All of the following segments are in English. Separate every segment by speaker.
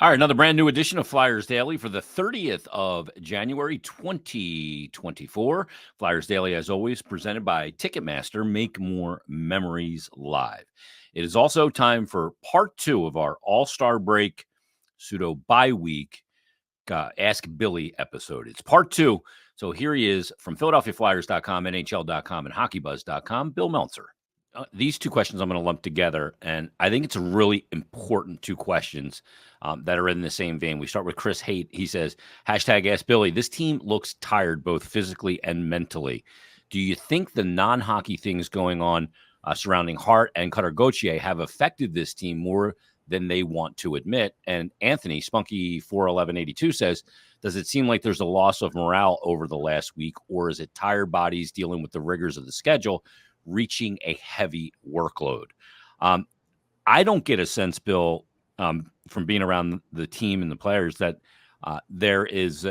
Speaker 1: All right, another brand new edition of Flyers Daily for the 30th of January, 2024. Flyers Daily, as always, presented by Ticketmaster. Make more memories live. It is also time for part 2 of our All-Star break pseudo bye week Ask Billy episode. It's part 2. So here he is from PhiladelphiaFlyers.com, NHL.com, and HockeyBuzz.com, Bill Meltzer. These two questions I'm going to lump together, and I think it's a really important two questions that are in the same vein. We start with Chris Haight. He says, hashtag Ask Billy, this team looks tired both physically and mentally. Do you think the non-hockey things going on surrounding Hart and Cutter Gauthier have affected this team more than they want to admit? And Anthony, Spunky 41182 says, does it seem like there's a loss of morale over the last week, or is it tired bodies dealing with the rigors of the schedule, reaching a heavy workload? I don't get a sense, Bill, from being around the team and the players that there is,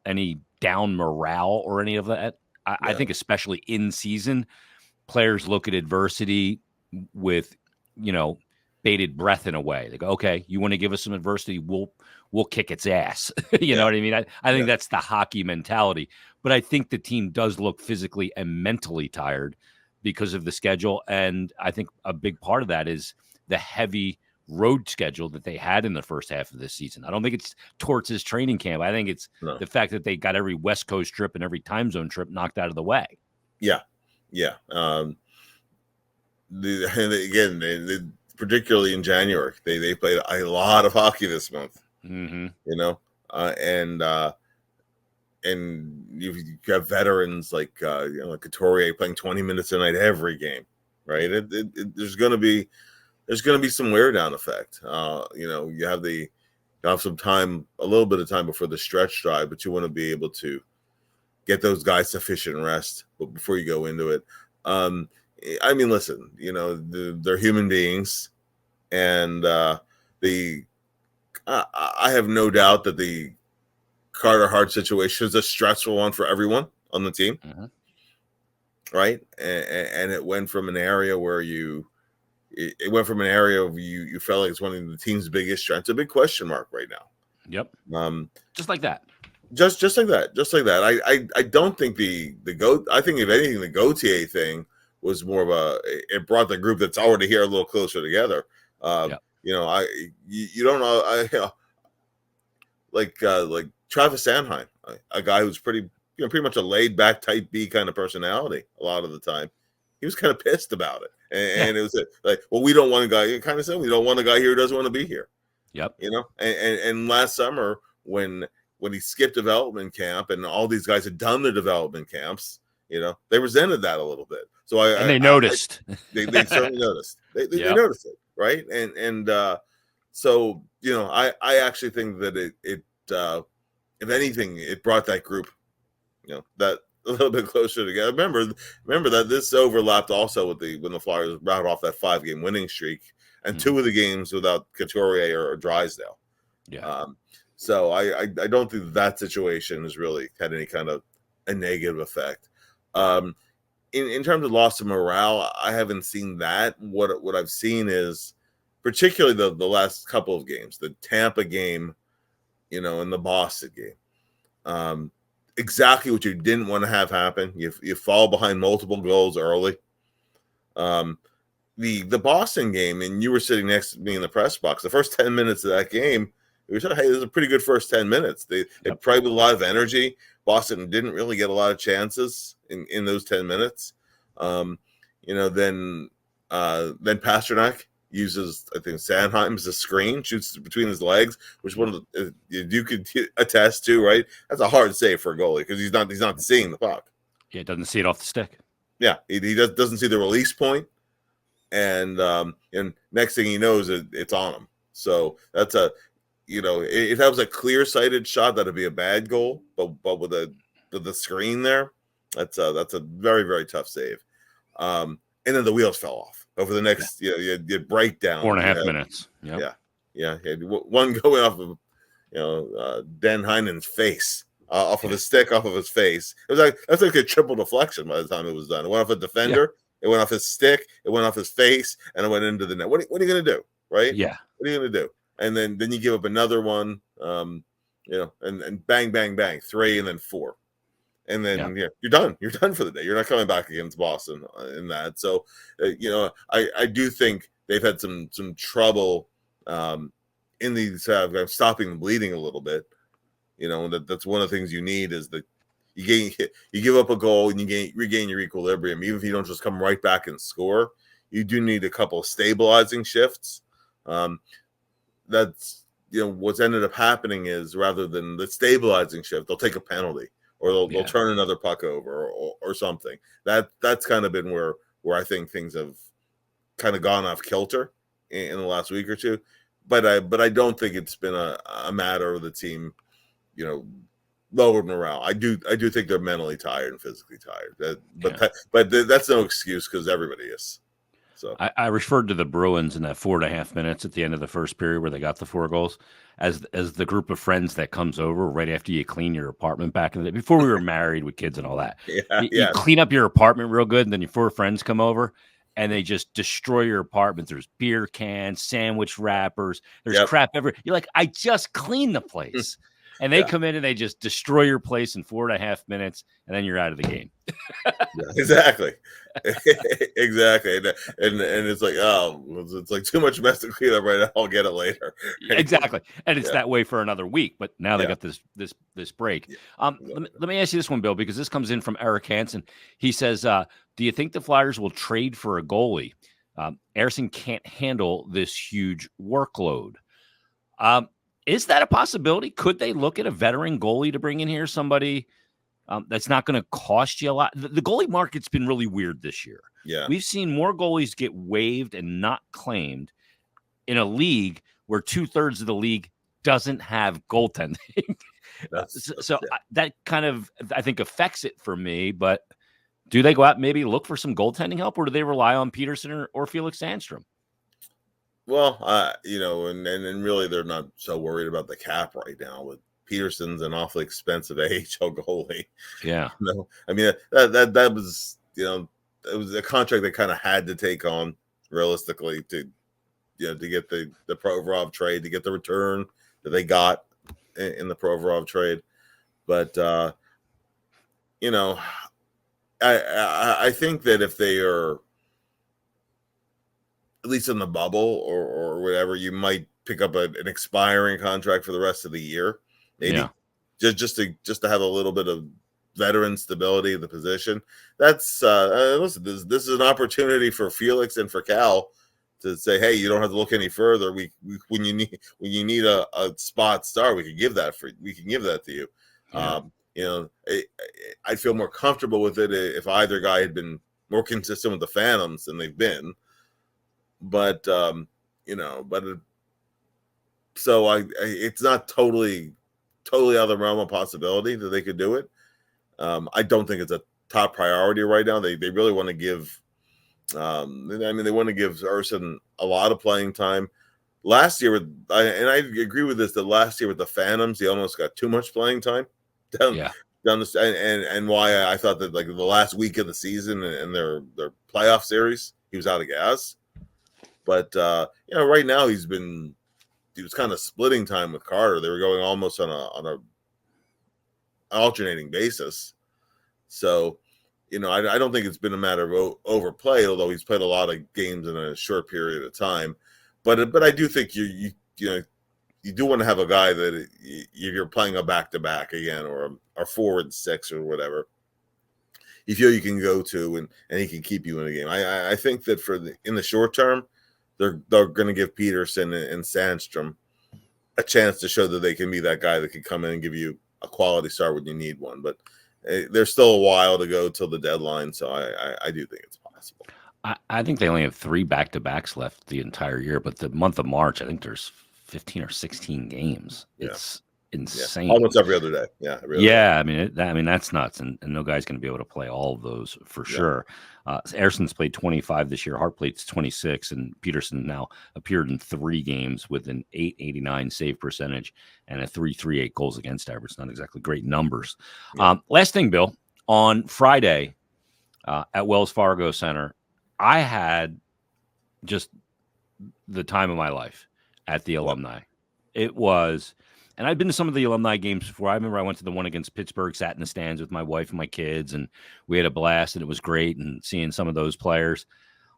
Speaker 1: any down morale or any of that. I think especially in season, players look at adversity with, bated breath in a way. They go, okay, you want to give us some adversity? We'll kick its ass. You know what I mean? I think that's the hockey mentality. But I think the team does look physically and mentally tired because of the schedule. And I think a big part of that is the heavy road schedule that they had in the first half of this season. I don't think it's Torts' training camp. I think it's the fact that they got every West Coast trip and every time zone trip knocked out of the way.
Speaker 2: Yeah. Particularly in January, they played a lot of hockey this month.
Speaker 1: Mm-hmm.
Speaker 2: And you have veterans like Couturier playing 20 minutes a night every game, right? There's going to be some wear down effect. You have some time, a little bit of time before the stretch drive, but you want to be able to get those guys sufficient rest before you go into it. Listen, they're human beings, and I have no doubt that the Carter Hart situation is a stressful one for everyone on the team, right? And it went from an area where you felt like it's one of the team's biggest strengths, a big question mark right now.
Speaker 1: Yep. Just like that.
Speaker 2: Just like that. I don't think I think if anything, the Gauthier thing was more of it brought the group that's already here a little closer together. You don't know, like Travis Sanheim, a guy who's pretty much a laid back type B kind of personality a lot of the time. He was kind of pissed about it. And it was we don't want a guy, kind of said, we don't want a guy here who doesn't want to be here.
Speaker 1: Yep.
Speaker 2: And last summer when he skipped development camp and all these guys had done their development camps, they resented that a little bit. So
Speaker 1: they noticed.
Speaker 2: They certainly noticed. They noticed it, right? So I actually think that it if anything, it brought that group, that a little bit closer together. Remember that this overlapped also with when the Flyers routed off that 5-game winning streak and 2 of the games without Couturier or Drysdale.
Speaker 1: Yeah.
Speaker 2: So I don't think that situation has really had any kind of a negative effect. In terms of loss of morale, I haven't seen that. What I've seen is particularly the last couple of games, the Tampa game, and the Boston game. Exactly what you didn't want to have happen. You fall behind multiple goals early. The Boston game, and you were sitting next to me in the press box. The first 10 minutes of that game, we said, "Hey, this is a pretty good first 10 minutes." They played with a lot of energy. Boston didn't really get a lot of chances in those 10 minutes. Then Pasternak uses, I think, Sanheim as a screen, shoots between his legs, which you could attest to, right? That's a hard save for a goalie because he's not seeing the puck.
Speaker 1: Yeah, it doesn't see it off the stick.
Speaker 2: Yeah, he doesn't see the release point, and next thing he knows, it's on him. So that's if that was a clear-sighted shot, that'd be a bad goal. But with the screen there, that's a very, very tough save. And then the wheels fell off over the next you breakdown.
Speaker 1: 4.5 minutes.
Speaker 2: Yep. Yeah. One going off of Dan Heinen's face, off of his stick, off of his face. It was that's like a triple deflection by the time it was done. It went off a defender. It went off his stick. It went off his face, and it went into the net. What are you going to do, right?
Speaker 1: Yeah.
Speaker 2: What are you going to do? and then you give up another one, and bang, bang, bang, 3 and then 4. And then you're done. You're done for the day. You're not coming back against Boston in that. So, I do think they've had some trouble in these stopping the bleeding a little bit. That's one of the things you need is that you give up a goal and you regain your equilibrium. Even if you don't just come right back and score, you do need a couple of stabilizing shifts. That's what's ended up happening is rather than the stabilizing shift, they'll take a penalty. Or they'll turn another puck over or something. That's kind of been where I think things have kind of gone off kilter in the last week or two. But I don't think it's been a matter of the team, lowered morale. I do think they're mentally tired and physically tired. But that's no excuse because everybody is. So
Speaker 1: I referred to the Bruins in that 4.5 minutes at the end of the first period where they got the 4 goals as the group of friends that comes over right after you clean your apartment back in the day. Before we were married with kids and all that. You clean up your apartment real good, and then your 4 friends come over and they just destroy your apartment. There's beer cans, sandwich wrappers, there's crap everywhere. You're like, I just cleaned the place. And they come in and they just destroy your place in 4.5 minutes, and then you're out of the game.
Speaker 2: Exactly. Exactly. And it's like, it's like too much mess to clean up right now. I'll get it later.
Speaker 1: Exactly. And it's that way for another week. But now they got this break.
Speaker 2: Yeah.
Speaker 1: Let me ask you this one, Bill, because this comes in from Eric Hansen. He says, do you think the Flyers will trade for a goalie? Ersson can't handle this huge workload. Is that a possibility? Could they look at a veteran goalie to bring in here, somebody that's not going to cost you a lot? The goalie market's been really weird this year.
Speaker 2: Yeah.
Speaker 1: We've seen more goalies get waived and not claimed in a league where 2/3 of the league doesn't have goaltending. That kind of, I think, affects it for me. But do they go out and maybe look for some goaltending help, or do they rely on Peterson or Felix Sandstrom?
Speaker 2: Well, and really they're not so worried about the cap right now with Peterson's an awfully expensive AHL goalie.
Speaker 1: Yeah.
Speaker 2: I mean that was, it was a contract they kind of had to take on realistically to get the Provorov trade, to get the return that they got in the Provorov trade. But I think that if they are at least in the bubble or whatever, you might pick up an expiring contract for the rest of the year, maybe just to have a little bit of veteran stability of the position. That's listen, this is an opportunity for Felix and for Cal to say, hey, you don't have to look any further. We when you need a spot star, we can give that to you. Yeah. I'd feel more comfortable with it if either guy had been more consistent with the Phantoms than they've been. But it's not totally out of the realm of possibility that they could do it. I don't think it's a top priority right now. They really want to give. They want to give Ersson a lot of playing time. Last year, I agree with this. That last year with the Phantoms, he almost got too much playing time. Down and why I thought that like the last week of the season and their playoff series, he was out of gas. But right now he was kind of splitting time with Carter. They were going almost on a alternating basis. So, I don't think it's been a matter of overplay, although he's played a lot of games in a short period of time. But I do think you do want to have a guy that you're playing a back-to-back again or a forward 6 or whatever. You feel you can go to and he can keep you in a game. I think that in the short term, they're going to give Peterson and Sandstrom a chance to show that they can be that guy that can come in and give you a quality start when you need one. But there's still a while to go till the deadline, so I do think it's possible.
Speaker 1: I think they only have 3 back-to-backs left the entire year, but the month of March, I think there's 15 or 16 games. Yeah. It's insane.
Speaker 2: Yeah. Almost every other day. Yeah.
Speaker 1: I mean, that's nuts, and no guy's going to be able to play all of those for sure. Ersson's played 25 this year. Hartplate's 26, and Peterson now appeared in 3 games with an .889 save percentage and a .338 goals against average. Not exactly great numbers. Yeah. Last thing, Bill. On Friday at Wells Fargo Center, I had just the time of my life at the Alumni. It was. And I've been to some of the alumni games before. I remember I went to the one against Pittsburgh, sat in the stands with my wife and my kids, and we had a blast, and it was great, and seeing some of those players.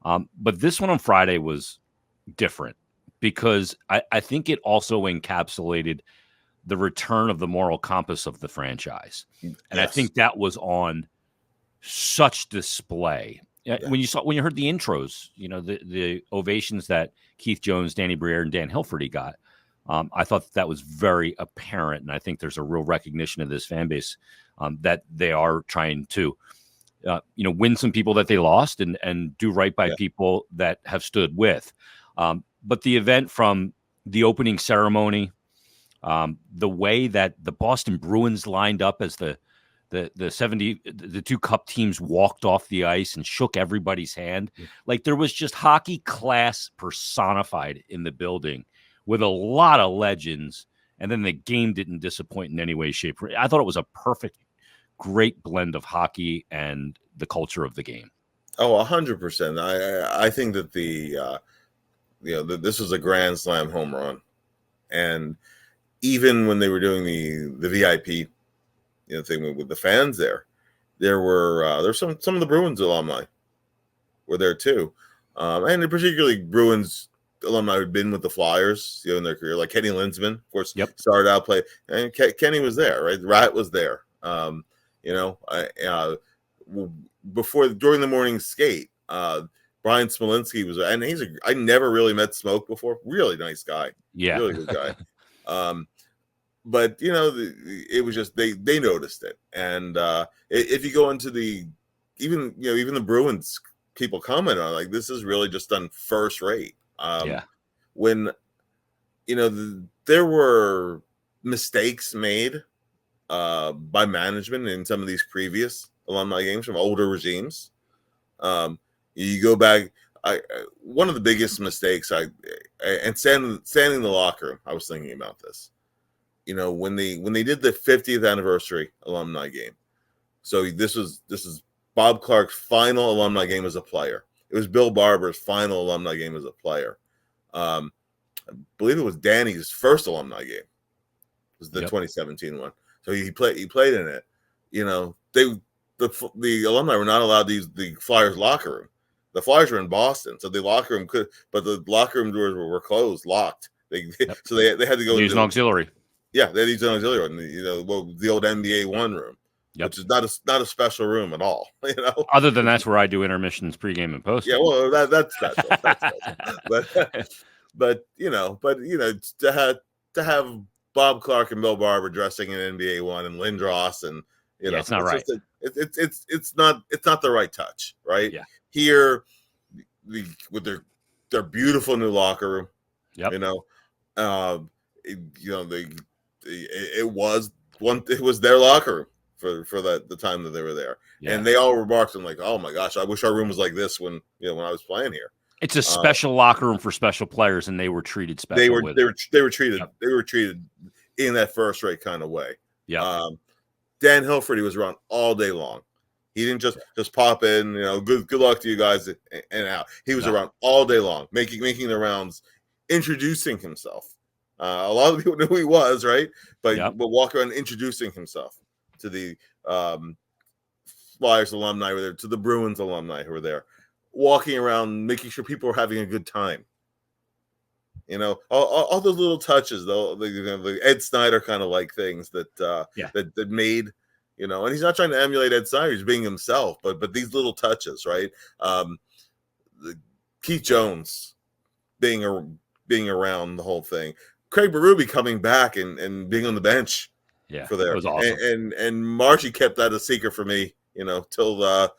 Speaker 1: But this one on Friday was different because I think it also encapsulated the return of the moral compass of the franchise. And I think that was on such display. Yeah. When you heard the intros, the ovations that Keith Jones, Danny Briere, and Dan Hilferty got, I thought that was very apparent, and I think there's a real recognition of this fan base that they are trying to, win some people that they lost and do right by people that have stood with. But the event, from the opening ceremony, the way that the Boston Bruins lined up as the two Cup teams walked off the ice and shook everybody's hand. Like, there was just hockey class personified in the building with a lot of legends. And then the game didn't disappoint in any way, shape. I thought it was a perfect, great blend of hockey and the culture of the game.
Speaker 2: Oh, 100%. I think that this was a Grand Slam home run. And even when they were doing the VIP thing with the fans there's some of the Bruins alumni were there too, and particularly Bruins alumni who'd been with the Flyers in their career, like Kenny Linsman, of course. Started out play, and Kenny was there, right? Rat was there. During the morning skate, Brian Smolinski was, and I never really met Smoke before. Really nice guy, really good guy. But it was just they noticed it, and if you go into even the Bruins, people comment on, like, this is really just done first rate. When there were mistakes made by management in some of these previous alumni games from older regimes. You go back. One of the biggest mistakes and standing in the locker room, I was thinking about this. When they did the 50th anniversary alumni game. So this is Bob Clark's final alumni game as a player. It was Bill Barber's final alumni game as a player. I believe it was Danny's first alumni game. It was the 2017 one. So he played in it. The alumni were not allowed to use the Flyers locker room. The Flyers were in Boston, so the locker room but the locker room doors were closed, locked. So they had to go
Speaker 1: use an auxiliary.
Speaker 2: Yeah, they use an auxiliary, the old NBA one room, which is not a special room at all.
Speaker 1: Other than that's where I do intermissions, pregame, and postgame.
Speaker 2: Yeah, well, that's special. To have Bob Clark and Bill Barber dressing in NBA one and Lindros and
Speaker 1: it's not right.
Speaker 2: It's not the right touch, right?
Speaker 1: Yeah.
Speaker 2: Here, with their beautiful new locker room, it was their locker room for the time that they were there, and they all remarked on, like, oh my gosh, I wish our room was like this when I was playing here.
Speaker 1: It's a special locker room for special players, and they were treated special.
Speaker 2: They were treated in that first rate kind of way.
Speaker 1: Yeah.
Speaker 2: Dan Hilferty was around all day long. He didn't just pop in, good luck to you guys and out. He was around all day long, making the rounds, introducing himself. A lot of people knew who he was, right? But walk around introducing himself to the Flyers alumni who were there, to the Bruins alumni who were there, walking around, making sure people were having a good time. All those little touches, though, the Ed Snyder kind of like things that made, and he's not trying to emulate Ed Snyder, he's being himself, but these little touches, right? Keith Jones being around the whole thing, Craig Berube coming back and being on the bench for there.
Speaker 1: That was awesome.
Speaker 2: And Margie kept that a secret for me, till the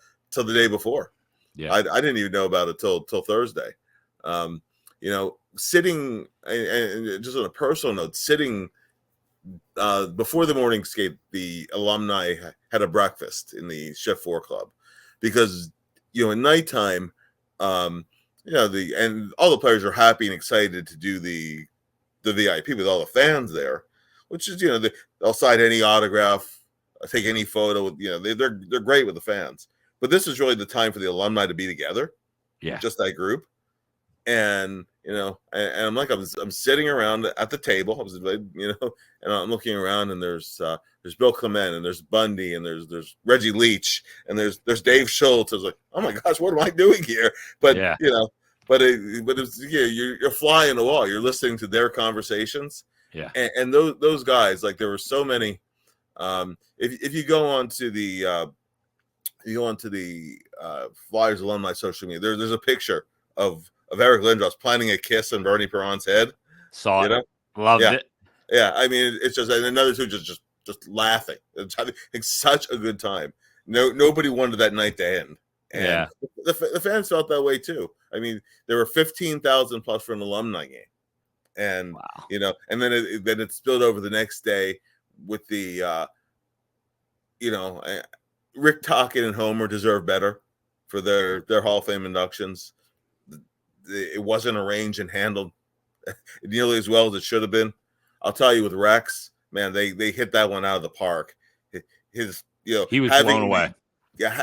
Speaker 2: day before. Yeah, I didn't even know about it till Thursday. Sitting and just on a personal note, sitting before the morning skate, the alumni had a breakfast in the Chef 4 Club, because at nighttime, and all the players are happy and excited to do the VIP with all the fans there, which is they'll sign any autograph, take any photo. They're great with the fans, but this is really the time for the alumni to be together.
Speaker 1: Yeah,
Speaker 2: just that group. And and I'm sitting around at the table. And I'm looking around, and there's Bill Clement, and there's Bundy, and there's Reggie Leach, and there's Dave Schultz. I was like, oh my gosh, what am I doing here? But you're flying the wall. You're listening to their conversations.
Speaker 1: Yeah.
Speaker 2: And those guys, like, there were so many. If you go on to the Flyers Alumni social media, there's a picture of Eric Lindros planting a kiss on Bernie Perron's head.
Speaker 1: Saw it. Loved it.
Speaker 2: Yeah, I mean, it's just, and another two just laughing. It's having such a good time. Nobody wanted that night to end. And the fans felt that way too. I mean, there were 15,000 plus for an alumni game, and wow. And then it spilled over the next day with the Rick Tocchet and Homer deserve better for their Hall of Fame inductions. It wasn't arranged and handled nearly as well as it should have been. I'll tell you, with Rex, man, they hit that one out of the park. He was
Speaker 1: blown away.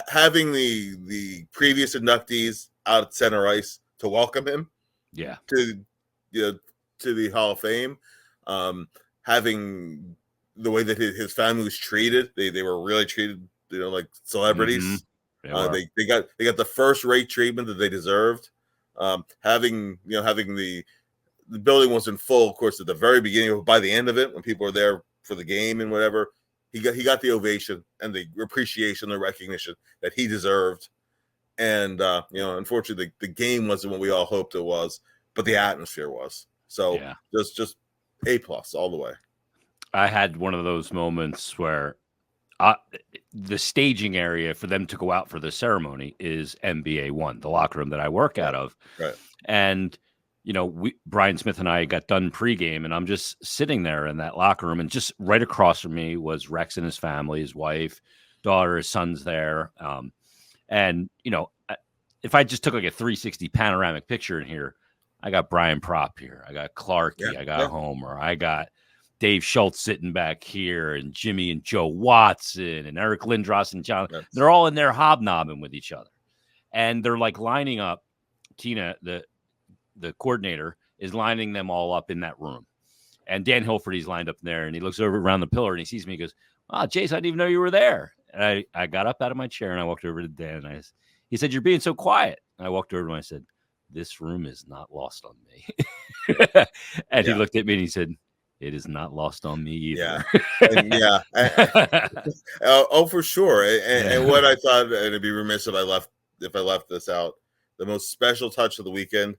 Speaker 2: Having the previous inductees out at center ice to welcome him, to the Hall of Fame, having the way that his family was treated, they were really treated, like celebrities. Mm-hmm. They got the first rate treatment that they deserved. Having the building wasn't full, of course, at the very beginning, but by the end of it, when people were there for the game and whatever, he got the ovation and the appreciation, the recognition that he deserved. And unfortunately, the game wasn't what we all hoped it was, but the atmosphere was. So just A+ all the way.
Speaker 1: I had one of those moments where the staging area for them to go out for the ceremony is NBA 1, the locker room that I work out of.
Speaker 2: Right.
Speaker 1: And Brian Smith and I got done pregame, and I'm just sitting there in that locker room, and just right across from me was Rex and his family, his wife, daughter, his son's there. And if I just took like a 360 panoramic picture in here, I got Brian Propp here, I got Clarkie, I got Homer, I got Dave Schultz sitting back here, and Jimmy and Joe Watson, and Eric Lindros and John.
Speaker 2: Yes.
Speaker 1: They're all in there hobnobbing with each other, and they're like lining up. Tina, the coordinator, is lining them all up in that room. And Dan Hilferty's lined up there, and he looks over around the pillar, and he sees me, and he goes, "Oh, Jason, I didn't even know you were there." And I got up out of my chair, and I walked over to Dan, and he said, "You're being so quiet." And I walked over to him, and I said, "This room is not lost on me." And he looked at me, and he said, "It is not lost on me either."
Speaker 2: For sure. And what I thought, and it'd be remiss if I left this out, the most special touch of the weekend,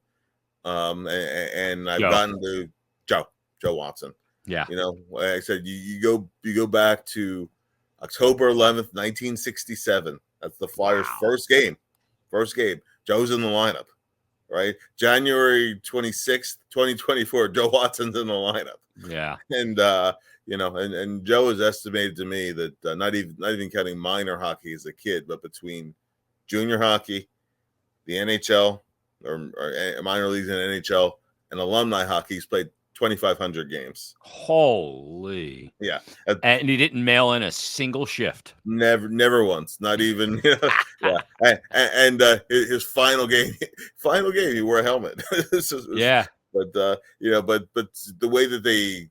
Speaker 2: and I've gotten to Joe Watson.
Speaker 1: Yeah.
Speaker 2: Like I said, you go back to October 11th, 1967. That's the Flyers' first game. Joe's in the lineup, right? January 26th, 2024, Joe Watson's in the lineup.
Speaker 1: Yeah.
Speaker 2: And and Joe has estimated to me that not even counting minor hockey as a kid, but between junior hockey, the NHL, or minor leagues in NHL, and alumni hockey, he's played 2,500 games.
Speaker 1: Holy.
Speaker 2: Yeah.
Speaker 1: And he didn't mail in a single shift.
Speaker 2: Never once. Not even. And his final game, he wore a helmet. But the way that they,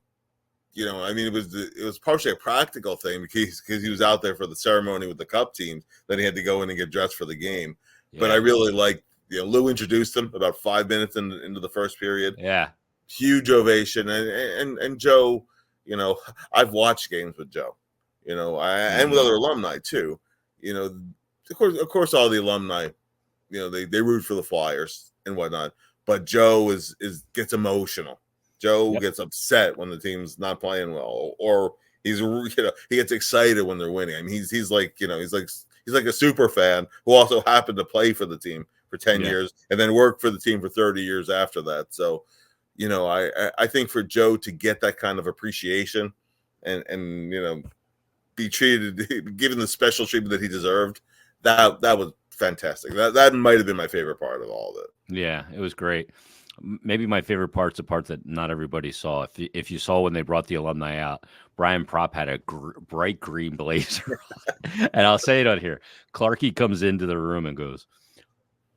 Speaker 2: it was partially a practical thing because he was out there for the ceremony with the cup teams. Then he had to go in and get dressed for the game. Yeah. But I really liked, Lou introduced him about 5 minutes into the first period.
Speaker 1: Yeah.
Speaker 2: Huge ovation. And Joe, I've watched games with Joe, and with other alumni too. Of course, all the alumni, they root for the Flyers and whatnot. But Joe gets emotional. Joe gets upset when the team's not playing well, or he gets excited when they're winning. I mean, he's like a super fan who also happened to play for the team for 10 years and then worked for the team for 30 years after that. So, I think for Joe to get that kind of appreciation and be treated, given the special treatment that he deserved, that was fantastic. That might have been my favorite part of all of it.
Speaker 1: Yeah, it was great. Maybe my favorite part's the part that not everybody saw. If you saw when they brought the alumni out, Brian Propp had a bright green blazer. And I'll say it on here. Clarkie comes into the room and goes,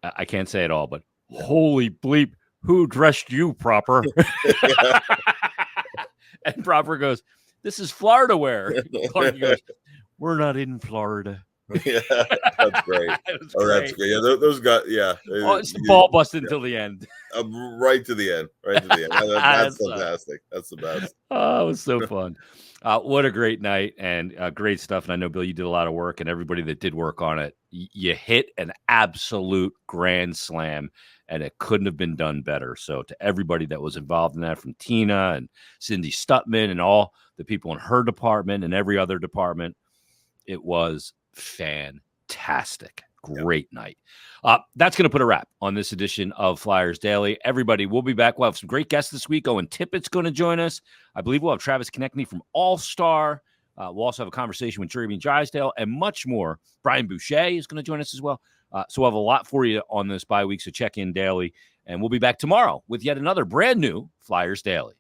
Speaker 1: I can't say it all, but holy bleep, who dressed you, Proper? And Proper goes, this is Florida wear. Clark goes, we're not in Florida.
Speaker 2: Yeah, that's great. That's great. Yeah, those guys. Yeah,
Speaker 1: it's the ball busted until the end.
Speaker 2: Right to the end. Right to the end. That's fantastic. That's the best.
Speaker 1: Oh, it was so fun. What a great night and great stuff. And I know, Bill, you did a lot of work, and everybody that did work on it, you hit an absolute grand slam, and it couldn't have been done better. So to everybody that was involved in that, from Tina and Cindy Stutman and all the people in her department and every other department, it was fantastic. Great night. That's going to put a wrap on this edition of Flyers Daily. Everybody, we'll be back. We'll have some great guests this week. Owen Tippett's going to join us. I believe we'll have Travis Konechny from All-Star. We'll also have a conversation with Jeremy Drysdale and much more. Brian Boucher is going to join us as well. So we'll have a lot for you on this bye week, so check in daily. And we'll be back tomorrow with yet another brand new Flyers Daily.